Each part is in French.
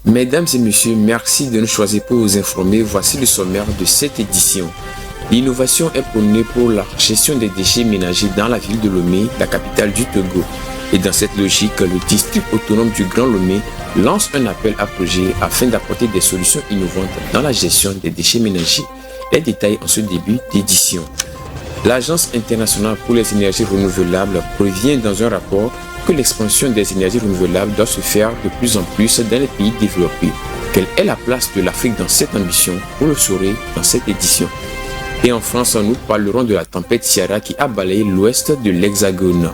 Mesdames et messieurs, merci de nous choisir pour vous informer. Voici le sommaire de cette édition. L'innovation est prônée pour la gestion des déchets ménagers dans la ville de Lomé, la capitale du Togo. Et dans cette logique, le district autonome du Grand Lomé lance un appel à projet afin d'apporter des solutions innovantes dans la gestion des déchets ménagers. Les détails en ce début d'édition. L'Agence internationale pour les énergies renouvelables prévient dans un rapport que l'expansion des énergies renouvelables doit se faire de plus en plus dans les pays développés. Quelle est la place de l'Afrique dans cette ambition? Vous le saurez dans cette édition. Et en France, nous parlerons de la tempête Ciara qui a balayé l'ouest de l'Hexagone.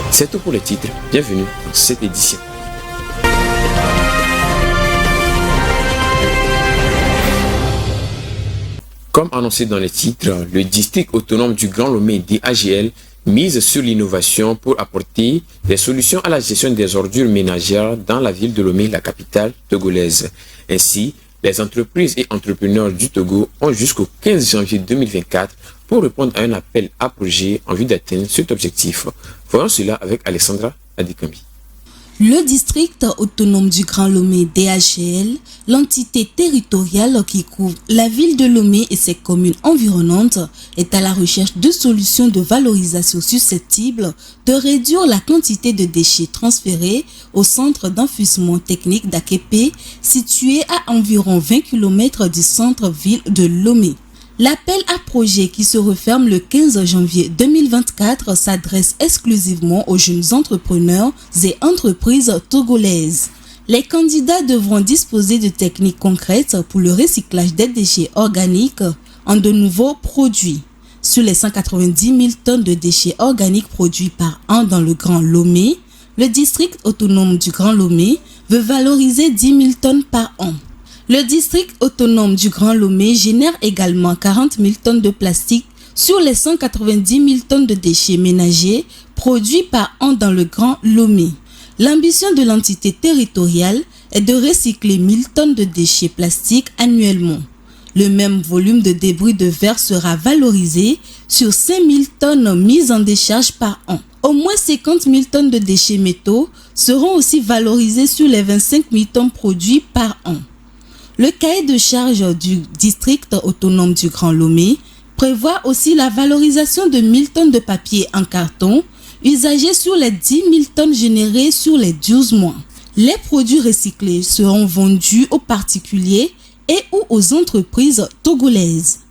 C'est tout pour les titres. Bienvenue dans cette édition. Comme annoncé dans les titres, le district autonome du Grand Lomé DAGL mise sur l'innovation pour apporter des solutions à la gestion des ordures ménagères dans la ville de Lomé, la capitale togolaise. Ainsi, les entreprises et entrepreneurs du Togo ont jusqu'au 15 janvier 2024 pour répondre à un appel à projet en vue d'atteindre cet objectif. Voyons cela avec Alessandra Adikambi. Le district autonome du Grand Lomé DAGL, l'entité territoriale qui couvre la ville de Lomé et ses communes environnantes, est à la recherche de solutions de valorisation susceptibles de réduire la quantité de déchets transférés au centre d'enfouissement technique d'Akepe, situé à environ 20 km du centre-ville de Lomé. L'appel à projet qui se referme le 15 janvier 2024 s'adresse exclusivement aux jeunes entrepreneurs et entreprises togolaises. Les candidats devront disposer de techniques concrètes pour le recyclage des déchets organiques en de nouveaux produits. Sur les 190 000 tonnes de déchets organiques produits par an dans le Grand Lomé, le district autonome du Grand Lomé veut valoriser 10 000 tonnes par an. Le district autonome du Grand Lomé génère également 40 000 tonnes de plastique sur les 190 000 tonnes de déchets ménagers produits par an dans le Grand Lomé. L'ambition de l'entité territoriale est de recycler 1000 tonnes de déchets plastiques annuellement. Le même volume de débris de verre sera valorisé sur 5 000 tonnes mises en décharge par an. Au moins 50 000 tonnes de déchets métaux seront aussi valorisés sur les 25 000 tonnes produits par an. Le cahier de charge du district autonome du Grand Lomé prévoit aussi la valorisation de 1000 tonnes de papier en carton usagé sur les 10 000 tonnes générées sur les 12 mois. Les produits recyclés seront vendus aux particuliers et ou aux entreprises togolaises.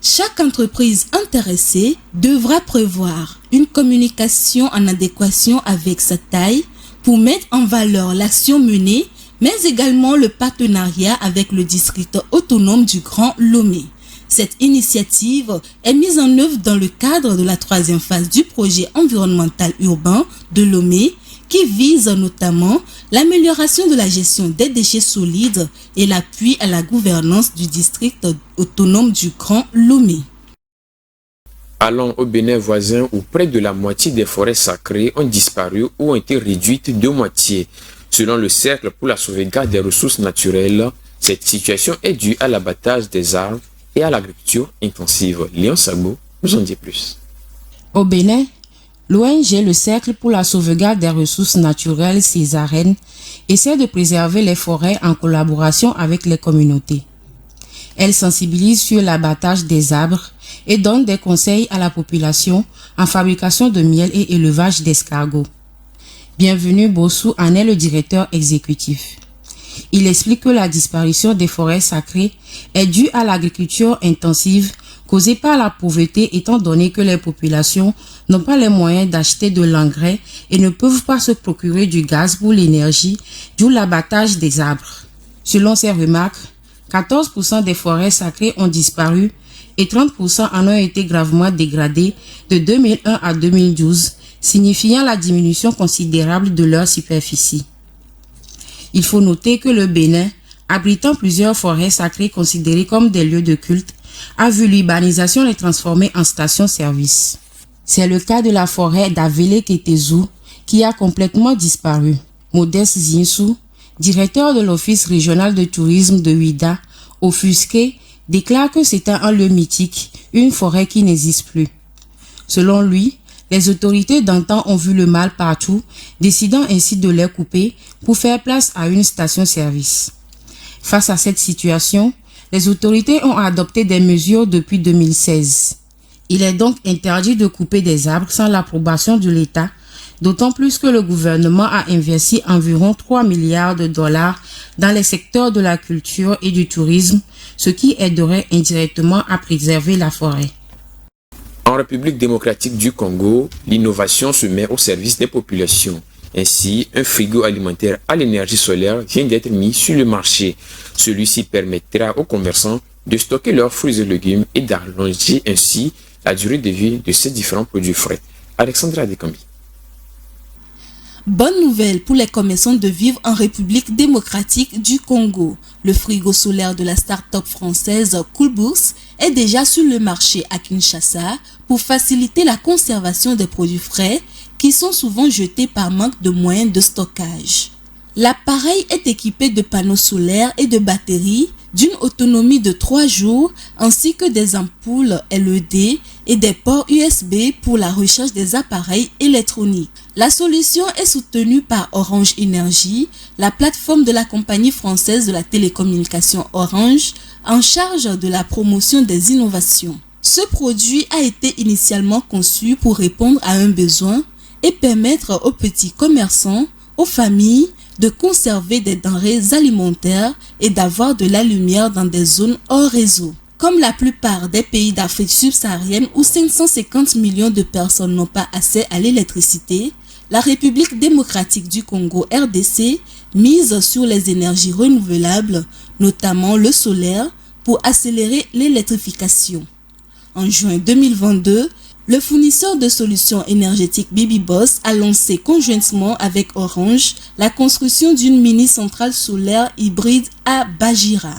Chaque entreprise intéressée devra prévoir une communication en adéquation avec sa taille pour mettre en valeur l'action menée, mais également le partenariat avec le district autonome du Grand Lomé. Cette initiative est mise en œuvre dans le cadre de la 3e phase du projet environnemental urbain de Lomé, qui vise notamment l'amélioration de la gestion des déchets solides et l'appui à la gouvernance du district autonome du Grand Lomé. Allons au Bénin voisin où près de la moitié des forêts sacrées ont disparu ou ont été réduites de moitié. Selon le Cercle pour la sauvegarde des ressources naturelles, cette situation est due à l'abattage des arbres et à l'agriculture intensive. Léon Sabo nous en dit plus. Au Bénin, l'ONG Le Cercle pour la sauvegarde des ressources naturelles Césarène essaie de préserver les forêts en collaboration avec les communautés. Elle sensibilise sur l'abattage des arbres et donne des conseils à la population en fabrication de miel et élevage d'escargots. Bienvenue Bossou en est le directeur exécutif. Il explique que la disparition des forêts sacrées est due à l'agriculture intensive causée par la pauvreté étant donné que les populations n'ont pas les moyens d'acheter de l'engrais et ne peuvent pas se procurer du gaz pour l'énergie, d'où l'abattage des arbres. Selon ses remarques, 14% des forêts sacrées ont disparu et 30% en ont été gravement dégradées de 2001 à 2012, signifiant la diminution considérable de leur superficie. Il faut noter que le Bénin, abritant plusieurs forêts sacrées considérées comme des lieux de culte, a vu l'urbanisation les transformer en stations-service. C'est le cas de la forêt d'Avele-Kétézou qui a complètement disparu. Modeste Zinsou, directeur de l'Office régional de tourisme de Ouida, offusqué, déclare que c'est un lieu mythique, une forêt qui n'existe plus. Selon lui, les autorités d'antan ont vu le mal partout, décidant ainsi de les couper pour faire place à une station-service. Face à cette situation, les autorités ont adopté des mesures depuis 2016. Il est donc interdit de couper des arbres sans l'approbation de l'État, d'autant plus que le gouvernement a investi environ 3 milliards de dollars dans les secteurs de la culture et du tourisme, ce qui aiderait indirectement à préserver la forêt. En République démocratique du Congo, l'innovation se met au service des populations. Ainsi, un frigo alimentaire à l'énergie solaire vient d'être mis sur le marché. Celui-ci permettra aux commerçants de stocker leurs fruits et légumes et d'allonger ainsi la durée de vie de ces différents produits frais. Alexandra Dekambi. Bonne nouvelle pour les commerçants de vivre en République démocratique du Congo. Le frigo solaire de la start-up française Coolbourse est déjà sur le marché à Kinshasa pour faciliter la conservation des produits frais qui sont souvent jetés par manque de moyens de stockage. L'appareil est équipé de panneaux solaires et de batteries d'une autonomie de 3 jours ainsi que des ampoules LED et des ports USB pour la recharge des appareils électroniques. La solution est soutenue par Orange Énergie, la plateforme de la compagnie française de la télécommunication Orange, en charge de la promotion des innovations. Ce produit a été initialement conçu pour répondre à un besoin et permettre aux petits commerçants, aux familles, de conserver des denrées alimentaires et d'avoir de la lumière dans des zones hors réseau. Comme la plupart des pays d'Afrique subsaharienne où 550 millions de personnes n'ont pas accès à l'électricité, la République démocratique du Congo RDC mise sur les énergies renouvelables, notamment le solaire, pour accélérer l'électrification. En juin 2022, le fournisseur de solutions énergétiques BibiBoss a lancé conjointement avec Orange la construction d'une mini-centrale solaire hybride à Bajira.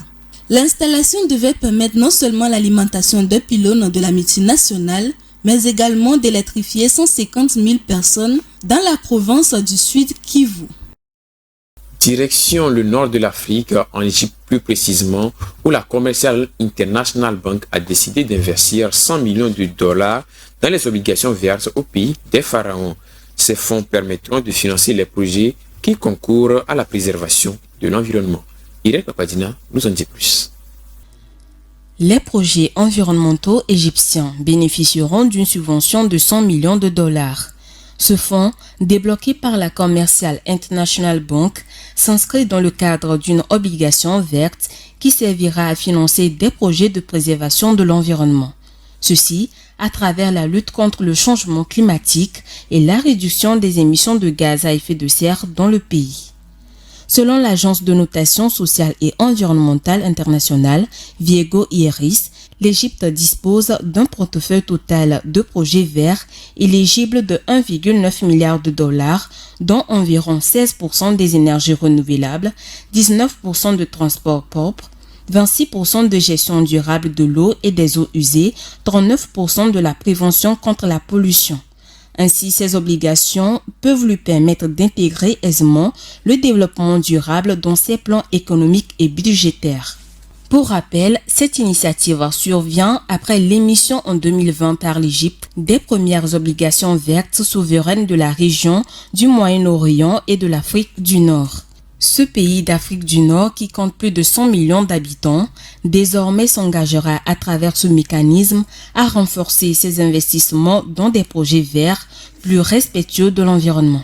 L'installation devait permettre non seulement l'alimentation de pylônes de la multinationale, mais également d'électrifier 150 000 personnes dans la province du Sud Kivu. Direction le nord de l'Afrique, en Égypte plus précisément, où la Commercial International Bank a décidé d'investir 100 millions de dollars dans les obligations vertes au pays des pharaons. Ces fonds permettront de financer les projets qui concourent à la préservation de l'environnement. Irène Papadina nous en dit plus. Les projets environnementaux égyptiens bénéficieront d'une subvention de 100 millions de dollars. Ce fonds, débloqué par la Commercial International Bank, s'inscrit dans le cadre d'une obligation verte qui servira à financer des projets de préservation de l'environnement. Ceci à travers la lutte contre le changement climatique et la réduction des émissions de gaz à effet de serre dans le pays. Selon l'Agence de notation sociale et environnementale internationale, Viego Iris, l'Égypte dispose d'un portefeuille total de projets verts éligibles de 1,9 milliard de dollars, dont environ 16% des énergies renouvelables, 19% de transport propre, 26% de gestion durable de l'eau et des eaux usées, 39% de la prévention contre la pollution. Ainsi, ces obligations peuvent lui permettre d'intégrer aisément le développement durable dans ses plans économiques et budgétaires. Pour rappel, cette initiative survient après l'émission en 2020 par l'Égypte des premières obligations vertes souveraines de la région du Moyen-Orient et de l'Afrique du Nord. Ce pays d'Afrique du Nord, qui compte plus de 100 millions d'habitants, désormais s'engagera à travers ce mécanisme à renforcer ses investissements dans des projets verts plus respectueux de l'environnement.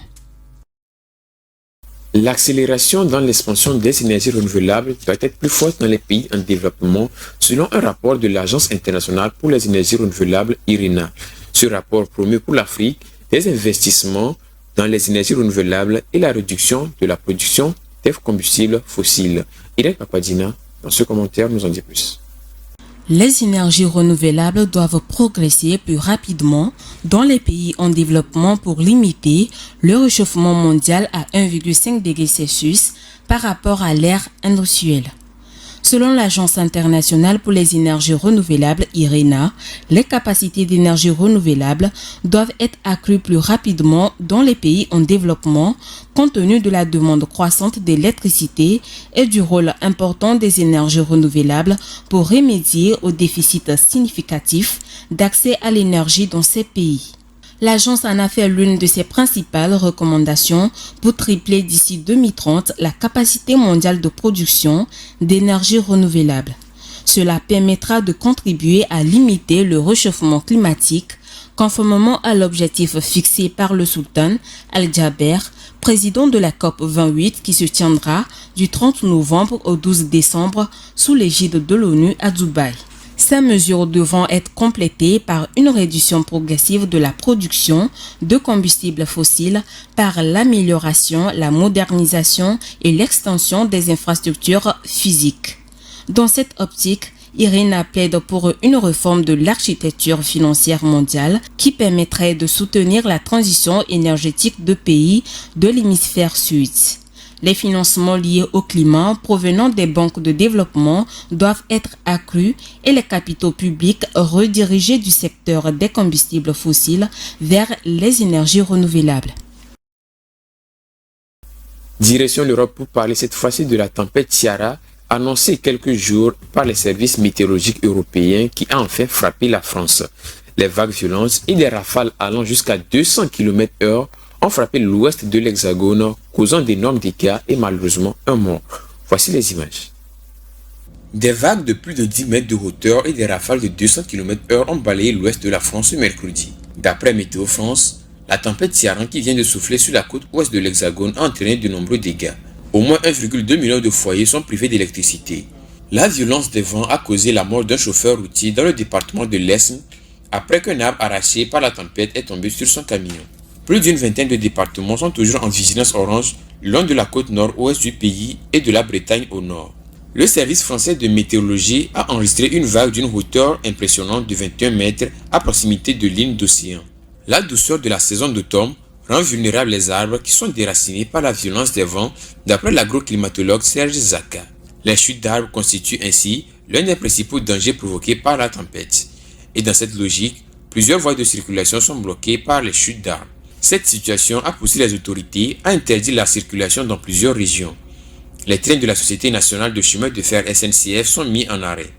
L'accélération dans l'expansion des énergies renouvelables doit être plus forte dans les pays en développement, selon un rapport de l'Agence internationale pour les énergies renouvelables IRENA. Ce rapport promeut pour l'Afrique des investissements dans les énergies renouvelables et la réduction de la production des combustibles fossiles. Irène Papadina, dans ce commentaire, nous en dit plus. Les énergies renouvelables doivent progresser plus rapidement dans les pays en développement pour limiter le réchauffement mondial à 1,5 degré Celsius par rapport à l'ère industrielle. Selon l'Agence internationale pour les énergies renouvelables IRENA, les capacités d'énergie renouvelable doivent être accrues plus rapidement dans les pays en développement compte tenu de la demande croissante d'électricité et du rôle important des énergies renouvelables pour remédier au déficit significatif d'accès à l'énergie dans ces pays. L'agence en a fait l'une de ses principales recommandations pour tripler d'ici 2030 la capacité mondiale de production d'énergie renouvelable. Cela permettra de contribuer à limiter le réchauffement climatique, conformément à l'objectif fixé par le sultan Al-Jaber, président de la COP 28 qui se tiendra du 30 novembre au 12 décembre sous l'égide de l'ONU à Dubaï. Ces mesures devront être complétées par une réduction progressive de la production de combustibles fossiles par l'amélioration, la modernisation et l'extension des infrastructures physiques. Dans cette optique, Irina plaide pour une réforme de l'architecture financière mondiale qui permettrait de soutenir la transition énergétique de pays de l'hémisphère sud. Les financements liés au climat provenant des banques de développement doivent être accrus et les capitaux publics redirigés du secteur des combustibles fossiles vers les énergies renouvelables. Direction l'Europe pour parler cette fois-ci de la tempête Ciara, annoncée quelques jours par les services météorologiques européens qui a enfin frappé la France. Les vagues violentes et des rafales allant jusqu'à 200 km/h ont frappé l'ouest de l'Hexagone, causant d'énormes dégâts et malheureusement un mort. Voici les images. Des vagues de plus de 10 mètres de hauteur et des rafales de 200 km/h ont balayé l'ouest de la France ce mercredi. D'après Météo France, la tempête Ciaran qui vient de souffler sur la côte ouest de l'Hexagone a entraîné de nombreux dégâts. Au moins 1,2 million de foyers sont privés d'électricité. La violence des vents a causé la mort d'un chauffeur routier dans le département de l'Essonne après qu'un arbre arraché par la tempête est tombé sur son camion. Plus d'une vingtaine de départements sont toujours en vigilance orange le long de la côte nord-ouest du pays et de la Bretagne au nord. Le service français de météorologie a enregistré une vague d'une hauteur impressionnante de 21 mètres à proximité de lignes d'océan. La douceur de la saison d'automne rend vulnérables les arbres qui sont déracinés par la violence des vents, d'après l'agroclimatologue Serge Zaka. Les chutes d'arbres constituent ainsi l'un des principaux dangers provoqués par la tempête. Et dans cette logique, plusieurs voies de circulation sont bloquées par les chutes d'arbres. Cette situation a poussé les autorités à interdire la circulation dans plusieurs régions. Les trains de la Société nationale de chemin de fer SNCF sont mis en arrêt.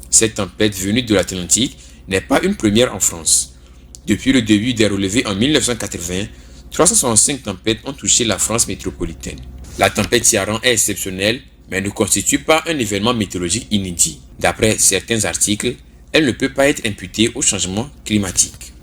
Cette tempête venue de l'Atlantique n'est pas une première en France. Depuis le début des relevés en 1980, 365 tempêtes ont touché la France métropolitaine. La tempête Ciaran est exceptionnelle, mais ne constitue pas un événement météorologique inédit. D'après certains articles, elle ne peut pas être imputée au changement climatique.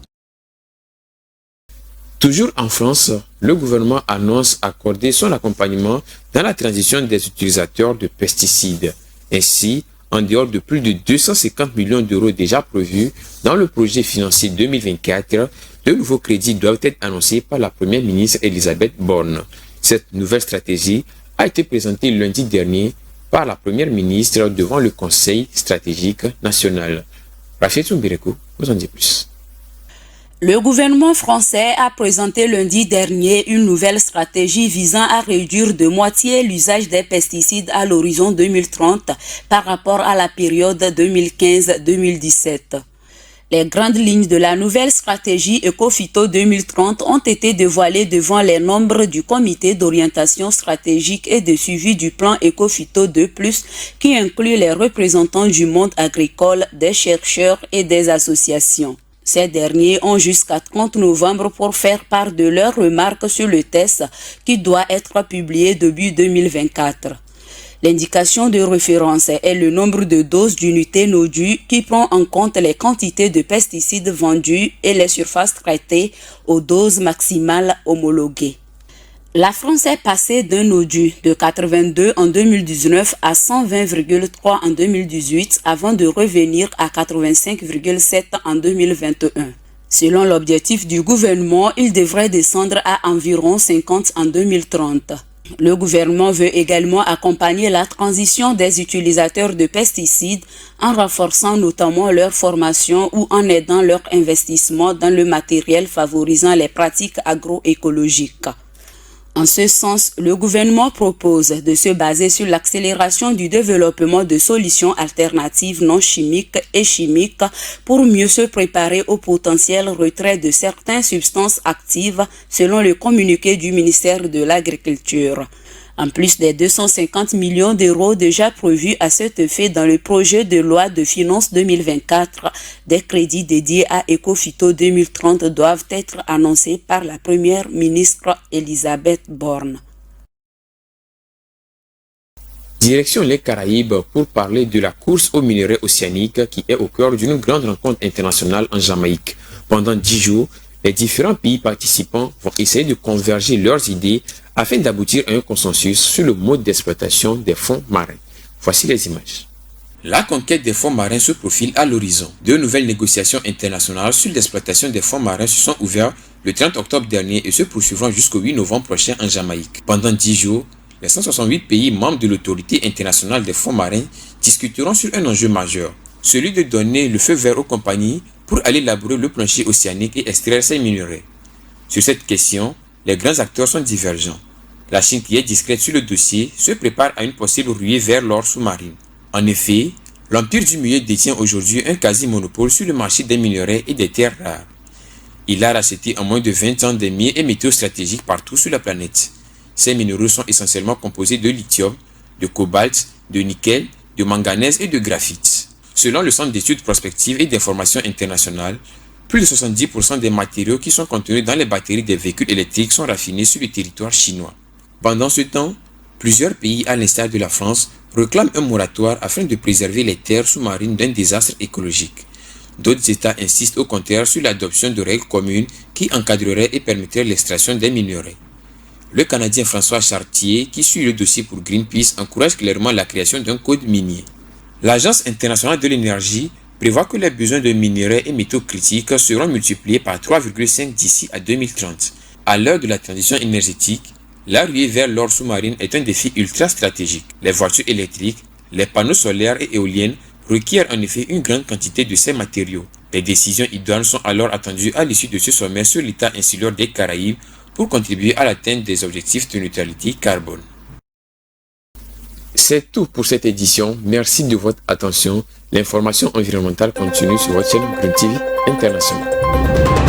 Toujours en France, le gouvernement annonce accorder son accompagnement dans la transition des utilisateurs de pesticides. Ainsi, en dehors de plus de 250 millions d'euros déjà prévus dans le projet financier 2024, de nouveaux crédits doivent être annoncés par la première ministre Elisabeth Borne. Cette nouvelle stratégie a été présentée lundi dernier par la première ministre devant le Conseil stratégique national. Rachid Soumbireko vous en dit plus. Le gouvernement français a présenté lundi dernier une nouvelle stratégie visant à réduire de moitié l'usage des pesticides à l'horizon 2030 par rapport à la période 2015-2017. Les grandes lignes de la nouvelle stratégie Ecophyto 2030 ont été dévoilées devant les membres du comité d'orientation stratégique et de suivi du plan Ecophyto 2+, qui inclut les représentants du monde agricole, des chercheurs et des associations. Ces derniers ont jusqu'à 30 novembre pour faire part de leurs remarques sur le test qui doit être publié début 2024. L'indication de référence est le nombre de doses d'unités NODU qui prend en compte les quantités de pesticides vendus et les surfaces traitées aux doses maximales homologuées. La France est passée d'un NODU de 82 en 2019 à 120,3 en 2018 avant de revenir à 85,7 en 2021. Selon l'objectif du gouvernement, il devrait descendre à environ 50 en 2030. Le gouvernement veut également accompagner la transition des utilisateurs de pesticides en renforçant notamment leur formation ou en aidant leur investissement dans le matériel favorisant les pratiques agroécologiques. En ce sens, le gouvernement propose de se baser sur l'accélération du développement de solutions alternatives non chimiques et chimiques pour mieux se préparer au potentiel retrait de certaines substances actives selon le communiqué du ministère de l'Agriculture. En plus des 250 millions d'euros déjà prévus à cet effet dans le projet de loi de finances 2024, des crédits dédiés à Ecofito 2030 doivent être annoncés par la première ministre Elisabeth Borne. Direction les Caraïbes pour parler de la course aux minerais océaniques qui est au cœur d'une grande rencontre internationale en Jamaïque. Pendant 10 jours, les différents pays participants vont essayer de converger leurs idées afin d'aboutir à un consensus sur le mode d'exploitation des fonds marins. Voici les images. La conquête des fonds marins se profile à l'horizon. Deux nouvelles négociations internationales sur l'exploitation des fonds marins se sont ouvertes le 30 octobre dernier et se poursuivront jusqu'au 8 novembre prochain en Jamaïque. Pendant 10 jours, les 168 pays membres de l'autorité internationale des fonds marins discuteront sur un enjeu majeur, celui de donner le feu vert aux compagnies pour aller labourer le plancher océanique et extraire ses minerais. Sur cette question, les grands acteurs sont divergents. La Chine, qui est discrète sur le dossier, se prépare à une possible ruée vers l'or sous-marine. En effet, l'Empire du Milieu détient aujourd'hui un quasi-monopole sur le marché des minerais et des terres rares. Il a racheté en moins de 20 ans des mines et métaux stratégiques partout sur la planète. Ces minéraux sont essentiellement composés de lithium, de cobalt, de nickel, de manganèse et de graphite. Selon le Centre d'études prospectives et d'information internationale, plus de 70% des matériaux qui sont contenus dans les batteries des véhicules électriques sont raffinés sur le territoire chinois. Pendant ce temps, plusieurs pays, à l'instar de la France, réclament un moratoire afin de préserver les terres sous-marines d'un désastre écologique. D'autres États insistent au contraire sur l'adoption de règles communes qui encadreraient et permettraient l'extraction des minerais. Le Canadien François Chartier, qui suit le dossier pour Greenpeace, encourage clairement la création d'un code minier. L'Agence internationale de l'énergie prévoit que les besoins de minerais et métaux critiques seront multipliés par 3,5 d'ici à 2030. À l'heure de la transition énergétique, la ruée vers l'or sous-marine est un défi ultra stratégique. Les voitures électriques, les panneaux solaires et éoliennes requièrent en effet une grande quantité de ces matériaux. Les décisions idoines sont alors attendues à l'issue de ce sommet sur l'état insulaire des Caraïbes pour contribuer à l'atteinte des objectifs de neutralité carbone. C'est tout pour cette édition. Merci de votre attention. L'information environnementale continue sur votre chaîne Green TV International.